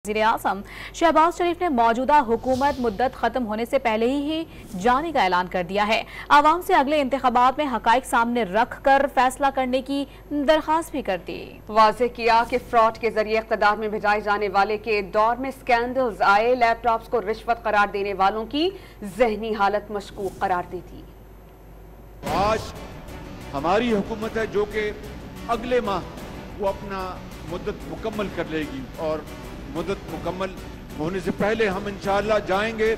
वज़ीर-ए-आज़म शहबाज शरीफ ने मौजूदा हुकूमत मुद्दत खत्म होने से पहले ही जाने का ऐलान कर दिया है। आवाम से अगले इंतखाबात में हकाइक सामने रख कर फैसला करने की दरख्वास्त भी कर दी। वाज़ेह किया कि फ्रॉड के जरिए इक़्तिदार में भिजाए जाने वाले के दौर में स्कैंडल्स आए, लैपटॉप्स को रिश्वत करार देने वालों की ज़हनी हालत मशकूक करार दी थी। आज हमारी हुकूमत है जो कि अगले माह वो अपना मुद्दत मुकम्मल कर लेगी और मुद्दत मुकम्मल होने से पहले हम इंशाअल्लाह जाएंगे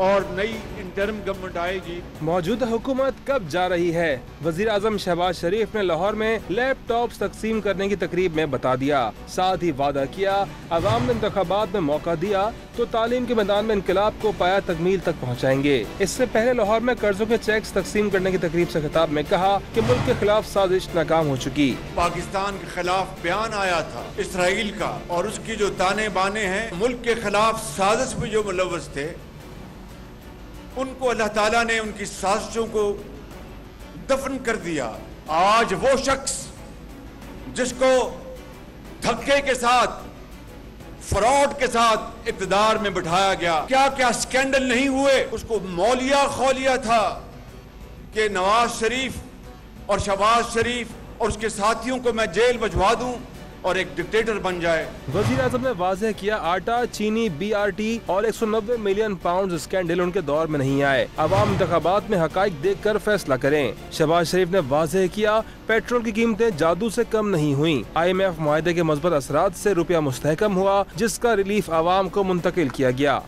और नई इंटरिम गवर्नमेंट आएगी। मौजूदा हुकूमत कब जा रही है? वज़ीर आज़म शहबाज शरीफ ने लाहौर में लैपटॉप्स तकसीम करने की तकरीब में बता दिया। साथ ही वादा किया अवाम ने इंतखाबात में मौका दिया तो तालीम के मैदान में इनकलाब को पाया तकमील तक पहुँचाएंगे। इससे पहले लाहौर में कर्जों के चेक्स तकसीम करने की तकरीब से खिताब में कहा कि मुल्क के खिलाफ साजिश नाकाम हो चुकी। पाकिस्तान के खिलाफ बयान आया था इसराइल का और उसकी जो ताने बाने हैं, मुल्क के खिलाफ साजिश में जो मुलव्वस थे उनको अल्लाह ताला ने उनकी साजिशों को दफन कर दिया। आज वो शख्स जिसको धक्के के साथ, फ्रॉड के साथ इक़्तिदार में बिठाया गया, क्या क्या स्कैंडल नहीं हुए। उसको मौलिया खौलिया था कि नवाज शरीफ और शहबाज शरीफ और उसके साथियों को मैं जेल भिजवा दूं और एक डिक्टेटर बन जाए। वज़ीर आज़म ने वाज़ेह किया आटा, चीनी, BRT और 190 मिलियन पाउंड स्कैंडल उनके दौर में नहीं आए। अवाम इंतखाबात में हकाइक देख कर फैसला करें। शहबाज शरीफ ने वाज़ेह किया पेट्रोल की कीमतें जादू से कम नहीं हुई। IMF मुआहदे के मुस्बत असरात से रुपया मुस्तहकम हुआ जिसका रिलीफ अवाम को मुंतकिल किया गया।